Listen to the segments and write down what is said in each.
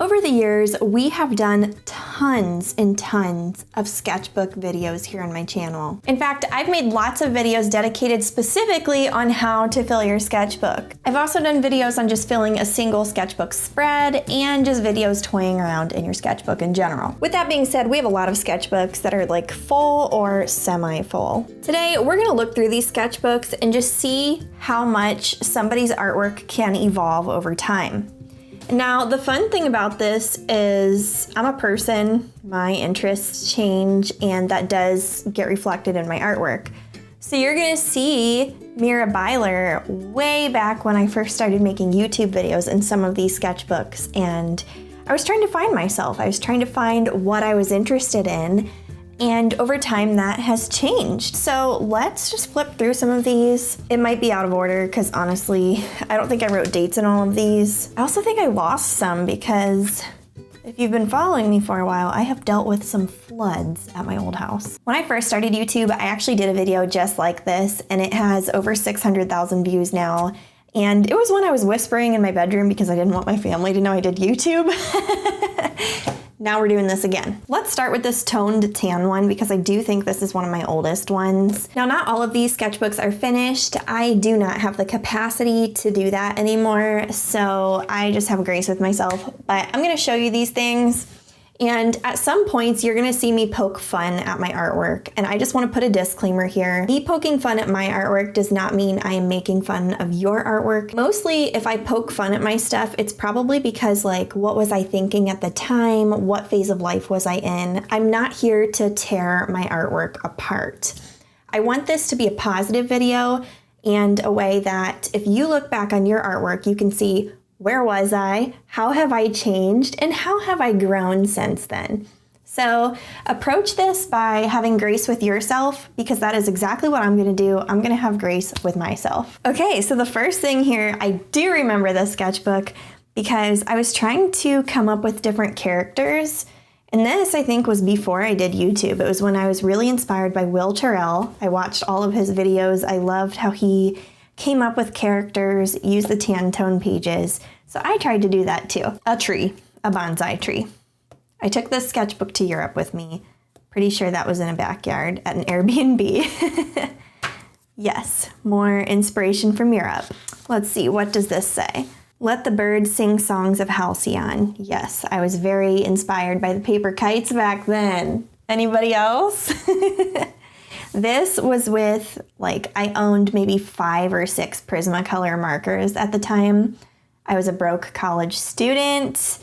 Over the years, we have done tons and tons of sketchbook videos here on my channel. In fact, I've made lots of videos dedicated specifically on how to fill your sketchbook. I've also done videos on just filling a single sketchbook spread and just videos toying around in your sketchbook in general. With that being said, we have a lot of sketchbooks that are like full or semi-full. Today, we're gonna look through these sketchbooks and just see how much somebody's artwork can evolve over time. Now, the fun thing about this is I'm a person, my interests change, and that does get reflected in my artwork. So you're gonna see Mira Byler way back when I first started making YouTube videos in some of these sketchbooks, and I was trying to find myself. I was trying to find what I was interested in, and over time that has changed. So let's just flip through some of these. It might be out of order because honestly, I don't think I wrote dates in all of these. I also think I lost some because if you've been following me for a while, I have dealt with some floods at my old house. When I first started YouTube, I actually did a video just like this, and it has over 600,000 views now. And it was when I was whispering in my bedroom because I didn't want my family to know I did YouTube. Now we're doing this again. Let's start with this toned tan one because I do think this is one of my oldest ones. Now, not all of these sketchbooks are finished. I do not have the capacity to do that anymore, so I just have grace with myself. But I'm gonna show you these things, and at some points you're gonna see me poke fun at my artwork, and I just wanna put a disclaimer here. Me poking fun at my artwork does not mean I am making fun of your artwork. Mostly if I poke fun at my stuff, it's probably because like, what was I thinking at the time? What phase of life was I in? I'm not here to tear my artwork apart. I want this to be a positive video and a way that if you look back on your artwork, you can see, where was I? How have I changed? And how have I grown since then? So approach this by having grace with yourself, because that is exactly what I'm gonna do. I'm gonna have grace with myself. Okay, so the first thing here, I do remember this sketchbook because I was trying to come up with different characters. And this, I think, was before I did YouTube. It was when I was really inspired by Will Terrell. I watched all of his videos. I loved how he came up with characters, used the tan tone pages. So I tried to do that too. A tree, a bonsai tree. I took this sketchbook to Europe with me. Pretty sure that was in a backyard at an Airbnb. Yes, more inspiration from Europe. Let's see, what does this say? Let the birds sing songs of halcyon. Yes, I was very inspired by the paper kites back then. Anybody else? This was with, like, I owned maybe 5 or 6 Prismacolor markers at the time. I was a broke college student.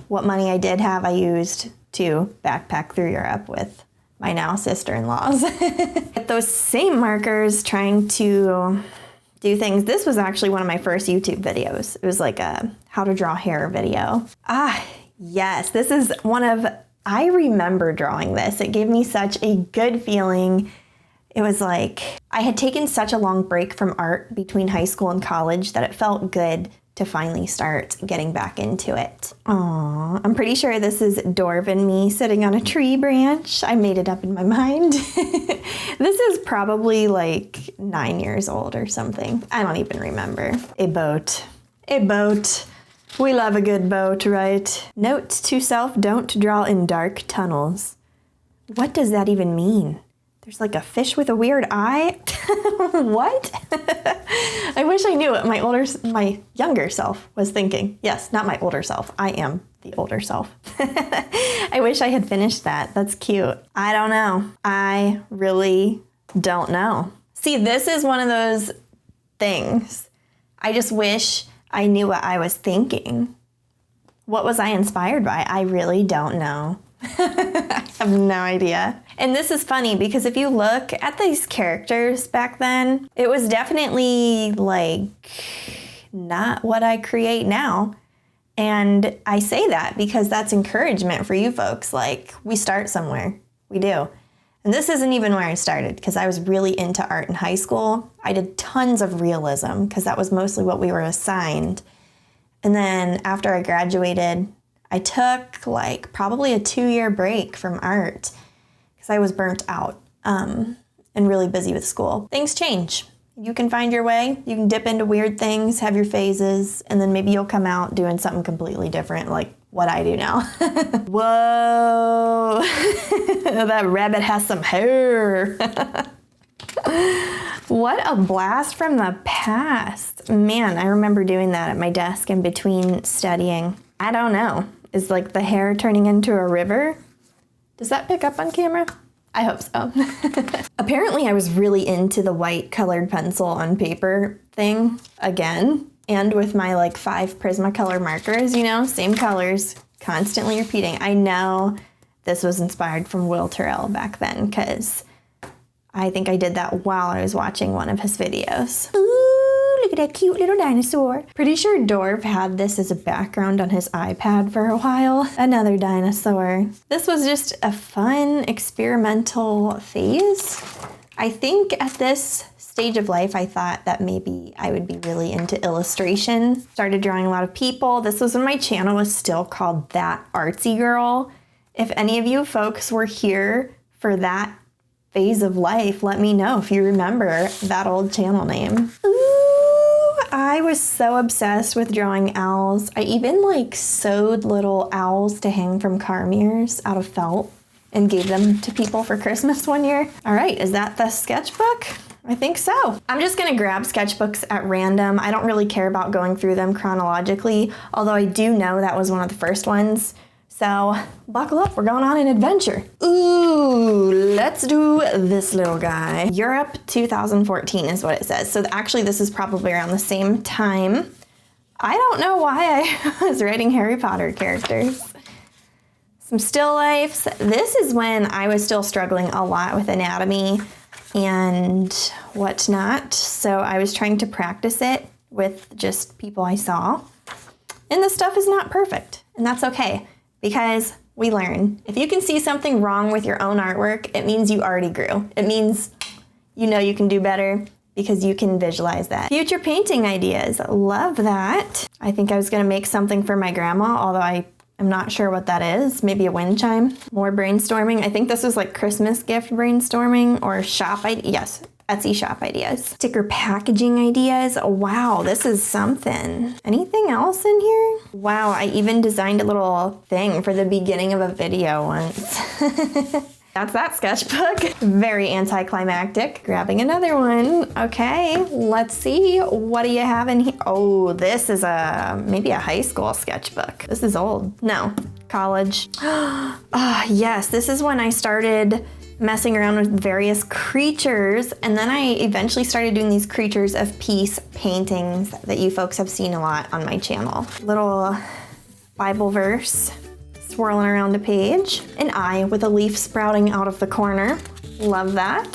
What money I did have, I used to backpack through Europe with my now sister-in-laws. With those same markers, trying to do things. This was actually one of my first YouTube videos. It was like a how to draw hair video. Ah, yes, this is one of, I remember drawing this. It gave me such a good feeling. It was like I had taken such a long break from art between high school and college that it felt good to finally start getting back into it. Aww, I'm pretty sure this is Dorv and me sitting on a tree branch. I made it up in my mind. This is probably like 9 years old or something. I don't even remember. A boat. A boat. We love a good boat, right? Note to self, don't draw in dark tunnels. What does that even mean? There's like a fish with a weird eye? What? I wish I knew what my younger self was thinking. Yes, not my older self. I am the older self. I wish I had finished that. That's cute. I don't know. I really don't know. See, this is one of those things. I just wish I knew what I was thinking. What was I inspired by? I really don't know. I have no idea. And this is funny because if you look at these characters back then, it was definitely like not what I create now. And I say that because that's encouragement for you folks. Like, we start somewhere. We do. And this isn't even where I started because I was really into art in high school. I did tons of realism because that was mostly what we were assigned. And then after I graduated, I took like probably a 2-year break from art because I was burnt out and really busy with school. Things change. You can find your way. You can dip into weird things, have your phases, and then maybe you'll come out doing something completely different like what I do now. Whoa, that rabbit has some hair. What a blast from the past. Man, I remember doing that at my desk in between studying. I don't know. Is like the hair turning into a river? Does that pick up on camera? I hope so. Apparently I was really into the white colored pencil on paper thing again. And with my like 5 Prismacolor markers, you know, same colors, constantly repeating. I know this was inspired from Will Terrell back then because I think I did that while I was watching one of his videos. Ooh, look at that cute little dinosaur. Pretty sure Dorv had this as a background on his iPad for a while. Another dinosaur. This was just a fun experimental phase. I think at this stage of life, I thought that maybe I would be really into illustration. Started drawing a lot of people. This was when my channel was still called That Artsy Girl. If any of you folks were here for that phase of life, let me know if you remember that old channel name. Ooh, I was so obsessed with drawing owls. I even like sewed little owls to hang from car mirrors out of felt and gave them to people for Christmas one year. All right, is that the sketchbook? I think so. I'm just gonna grab sketchbooks at random. I don't really care about going through them chronologically, although I do know that was one of the first ones. So buckle up, we're going on an adventure. Ooh, let's do this little guy. Europe 2014 is what it says. So actually this is probably around the same time. I don't know why I was writing Harry Potter characters. Some still lifes. This is when I was still struggling a lot with anatomy and whatnot. So I was trying to practice it with just people I saw. And the stuff is not perfect, and that's okay. Because we learn. If you can see something wrong with your own artwork, it means you already grew. It means you know you can do better because you can visualize that. Future painting ideas, love that. I think I was gonna make something for my grandma, although I'm not sure what that is. Maybe a wind chime. More brainstorming. I think this was like Christmas gift brainstorming or shop ideas. Yes, Etsy shop ideas. Sticker packaging ideas. Wow, this is something. Anything else in here? Wow, I even designed a little thing for the beginning of a video once. That's that sketchbook. Very anticlimactic. Grabbing another one. Okay, let's see. What do you have in here? Oh, this is maybe a high school sketchbook. This is old. No, college. Yes, this is when I started messing around with various creatures, and then I eventually started doing these creatures of peace paintings that you folks have seen a lot on my channel. Little Bible verse swirling around a page, an eye with a leaf sprouting out of the corner. Love that.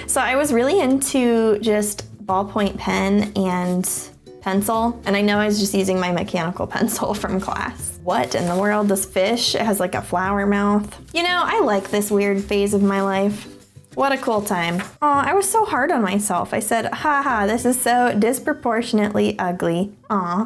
So I was really into just ballpoint pen and pencil, and I know I was just using my mechanical pencil from class. What in the world? This fish, it has like a flower mouth. You know, I like this weird phase of my life. What a cool time. Oh, I was so hard on myself. I said, haha, this is so disproportionately ugly. Aw,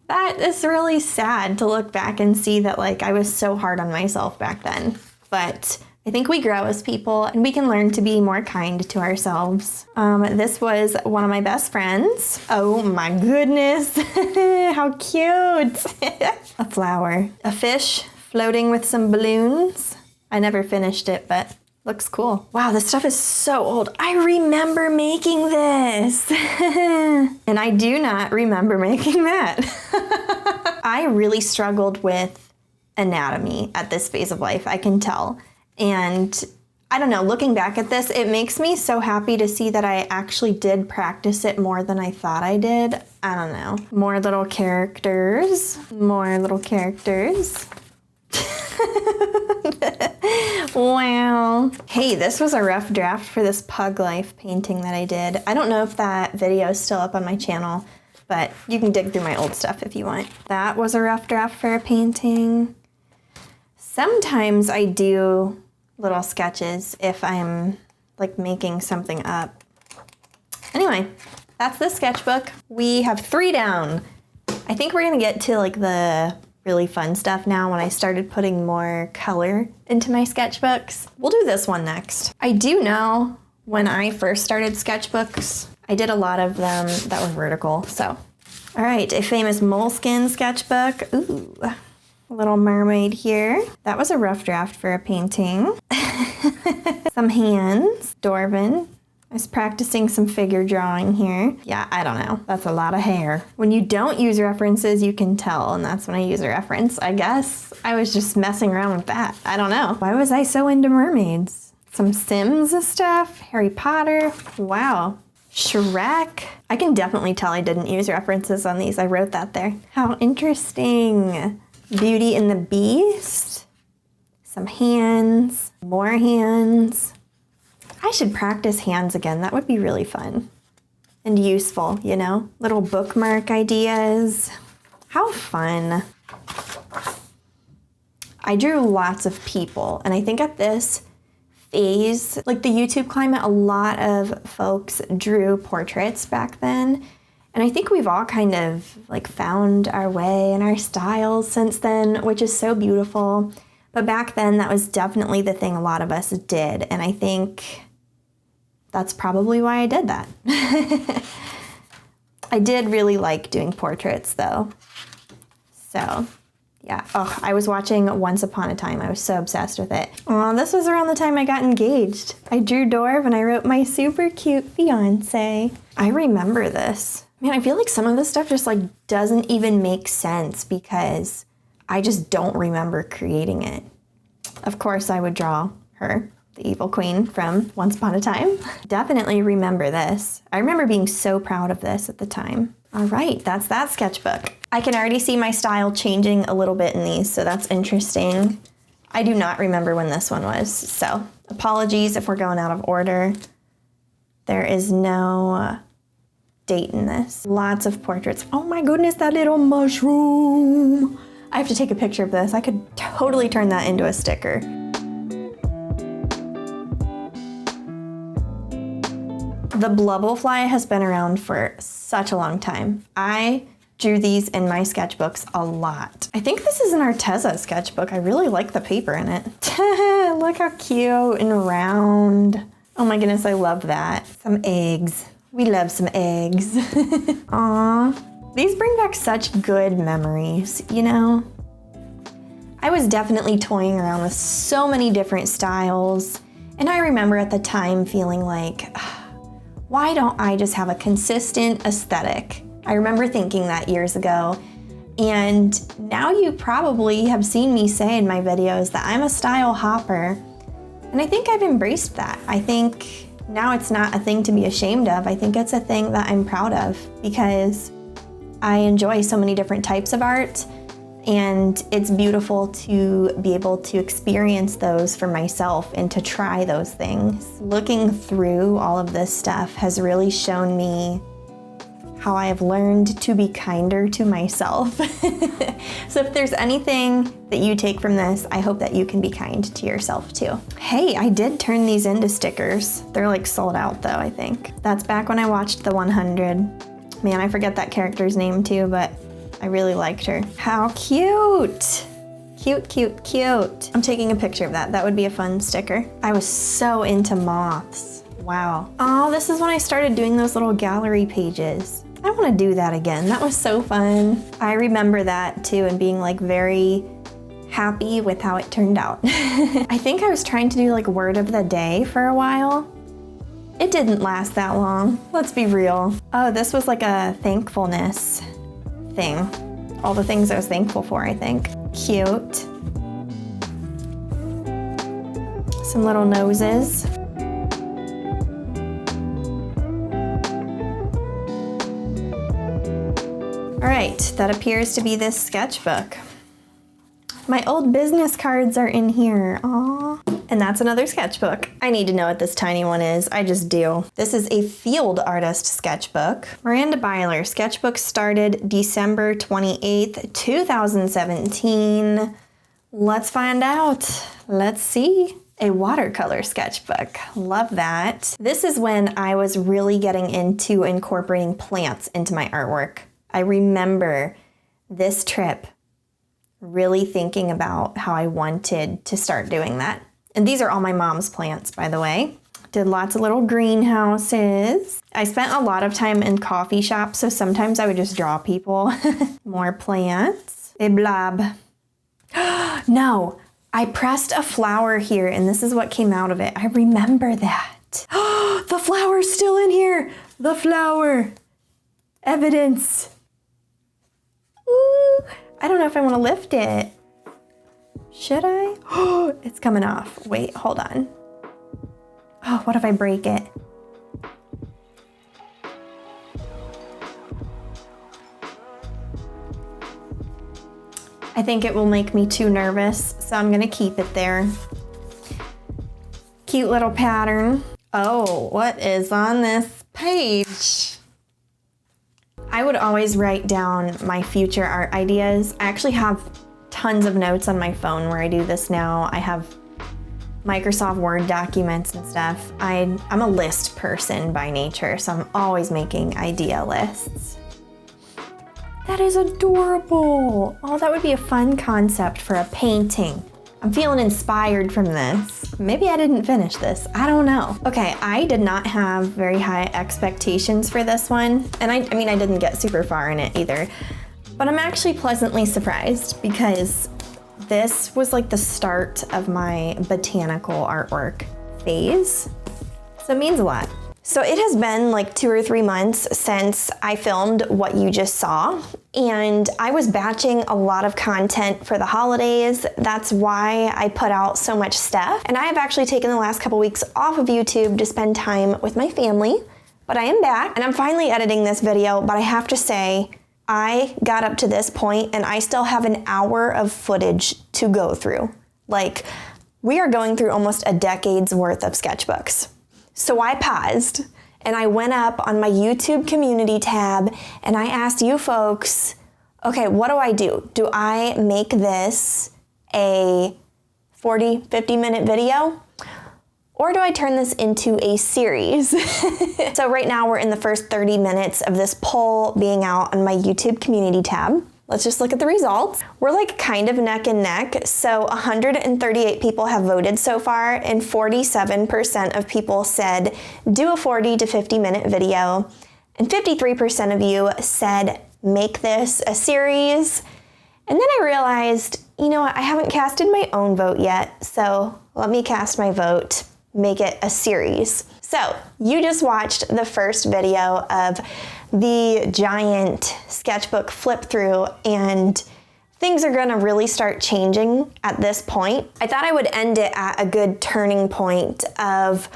that is really sad to look back and see that like I was so hard on myself back then. But I think we grow as people and we can learn to be more kind to ourselves. This was one of my best friends. Oh my goodness, how cute. A flower, a fish floating with some balloons. I never finished it, but looks cool. Wow, this stuff is so old. I remember making this. And I do not remember making that. I really struggled with anatomy at this phase of life, I can tell. And I don't know, looking back at this, it makes me so happy to see that I actually did practice it more than I thought I did. I don't know. More little characters. More little characters. Wow. Hey, this was a rough draft for this pug life painting that I did. I don't know if that video is still up on my channel, but you can dig through my old stuff if you want. That was a rough draft for a painting. Sometimes I do little sketches if I'm like making something up. Anyway, that's the sketchbook. We have 3 down. I think we're gonna get to like the really fun stuff now when I started putting more color into my sketchbooks. We'll do this one next. I do know when I first started sketchbooks, I did a lot of them that were vertical, so All right, a famous moleskin sketchbook. Ooh, Little Mermaid here. That was a rough draft for a painting. Some hands. Dorvin. I was practicing some figure drawing here. Yeah, I don't know. That's a lot of hair. When you don't use references, you can tell, and that's when I use a reference, I guess. I was just messing around with that. I don't know. Why was I so into mermaids? Some Sims stuff. Harry Potter. Wow. Shrek. I can definitely tell I didn't use references on these. I wrote that there. How interesting. Beauty and the Beast. Some hands. More hands. I should practice hands again. That would be really fun and useful, you know? Little bookmark ideas. How fun. I drew lots of people, and I think at this phase, like the YouTube climate, a lot of folks drew portraits back then. And I think we've all kind of like found our way and our styles since then, which is so beautiful. But back then, that was definitely the thing a lot of us did. And I think that's probably why I did that. I did really like doing portraits though. So yeah, oh, I was watching Once Upon a Time. I was so obsessed with it. Oh, this was around the time I got engaged. I drew Dorv and I wrote my super cute fiance. I remember this. Man, I feel like some of this stuff just like doesn't even make sense because I just don't remember creating it. Of course I would draw her, the evil queen from Once Upon a Time. Definitely remember this. I remember being so proud of this at the time. All right, that's that sketchbook. I can already see my style changing a little bit in these, so that's interesting. I do not remember when this one was, so apologies if we're going out of order. There is no date in this. Lots of portraits. Oh my goodness, that little mushroom. I have to take a picture of this. I could totally turn that into a sticker. The Blubblefly has been around for such a long time. I drew these in my sketchbooks a lot. I think this is an Arteza sketchbook. I really like the paper in it. Look how cute and round. Oh my goodness, I love that. Some eggs. We love some eggs. Aw. These bring back such good memories, you know? I was definitely toying around with so many different styles, and I remember at the time feeling like, why don't I just have a consistent aesthetic? I remember thinking that years ago, and now you probably have seen me say in my videos that I'm a style hopper, and I think I've embraced that. I think now it's not a thing to be ashamed of. I think it's a thing that I'm proud of because I enjoy so many different types of art, and it's beautiful to be able to experience those for myself and to try those things. Looking through all of this stuff has really shown me how I have learned to be kinder to myself. So if there's anything that you take from this, I hope that you can be kind to yourself too. Hey, I did turn these into stickers. They're like sold out though, I think. That's back when I watched the 100. Man, I forget that character's name too, but I really liked her. How cute! Cute, cute, cute. I'm taking a picture of that. That would be a fun sticker. I was so into moths. Wow. Oh, this is when I started doing those little gallery pages. I want to do that again. That was so fun. I remember that too and being like very happy with how it turned out. I think I was trying to do like word of the day for a while. It didn't last that long. Let's be real. Oh, this was like a thankfulness thing. All the things I was thankful for, I think. Cute. Some little noses. All right, that appears to be this sketchbook. My old business cards are in here. Aww. And that's another sketchbook. I need to know what this tiny one is. I just do. This is a field artist sketchbook. Miranda Byler. Sketchbook started December 28th, 2017. Let's find out. Let's see. A watercolor sketchbook. Love that. This is when I was really getting into incorporating plants into my artwork. I remember this trip really thinking about how I wanted to start doing that. And these are all my mom's plants, by the way. Did lots of little greenhouses. I spent a lot of time in coffee shops, so sometimes I would just draw people. More plants. A blob. No, I pressed a flower here and this is what came out of it. I remember that. The flower's still in here. The flower. Evidence. Ooh, I don't know if I want to lift it. Should I? Oh, it's coming off. Wait, hold on. Oh, what if I break it? I think it will make me too nervous, so I'm gonna keep it there. Cute little pattern. Oh, what is on this page? I would always write down my future art ideas. I actually have tons of notes on my phone where I do this now. I have Microsoft Word documents and stuff. I'm a list person by nature, so I'm always making idea lists. That is adorable. Oh, that would be a fun concept for a painting. I'm feeling inspired from this. Maybe I didn't finish this, I don't know. Okay, I did not have very high expectations for this one. And I mean, I didn't get super far in it either, but I'm actually pleasantly surprised because this was like the start of my botanical artwork phase. So it means a lot. So it has been like 2 or 3 months since I filmed what you just saw, and I was batching a lot of content for the holidays. That's why I put out so much stuff. And I have actually taken the last couple weeks off of YouTube to spend time with my family, but I am back and I'm finally editing this video, but I have to say, I got up to this point and I still have an hour of footage to go through. Like, we are going through almost a decade's worth of sketchbooks. So I paused and I went up on my YouTube community tab and I asked you folks, okay, what do I do? Do I make this a 40, 50-minute video? Or do I turn this into a series? So right now we're in the first 30 minutes of this poll being out on my YouTube community tab. Let's just look at the results. We're like kind of neck and neck. So 138 people have voted so far and 47% of people said do a 40 to 50 minute video. And 53% of you said make this a series. And then I realized, you know what, I haven't casted my own vote yet. So let me cast my vote, make it a series. So you just watched the first video of the giant sketchbook flip through, and things are gonna really start changing at this point. I thought I would end it at a good turning point of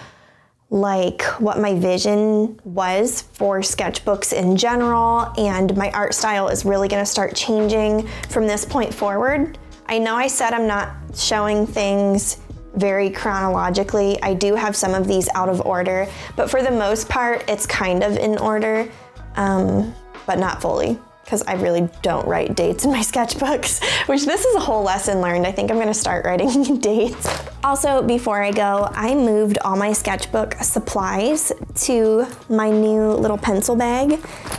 like what my vision was for sketchbooks in general, and my art style is really gonna start changing from this point forward. I know I said I'm not showing things very chronologically. I do have some of these out of order, but for the most part, it's kind of in order, but not fully, because I really don't write dates in my sketchbooks, which this is a whole lesson learned. I think I'm gonna start writing dates. Also, before I go, I moved all my sketchbook supplies to my new little pencil bag.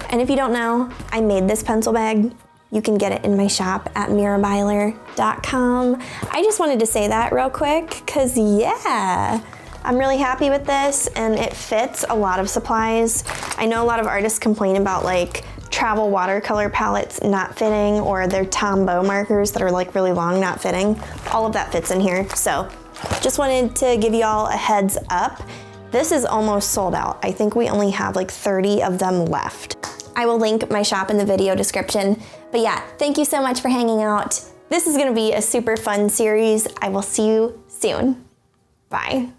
And if you don't know, I made this pencil bag. You can get it in my shop at mirabyler.com. I just wanted to say that real quick, because yeah, I'm really happy with this and it fits a lot of supplies. I know a lot of artists complain about like travel watercolor palettes not fitting, or their Tombow markers that are like really long not fitting. All of that fits in here. So just wanted to give you all a heads up. This is almost sold out. I think we only have like 30 of them left. I will link my shop in the video description. But yeah, thank you so much for hanging out. This is gonna be a super fun series. I will see you soon. Bye.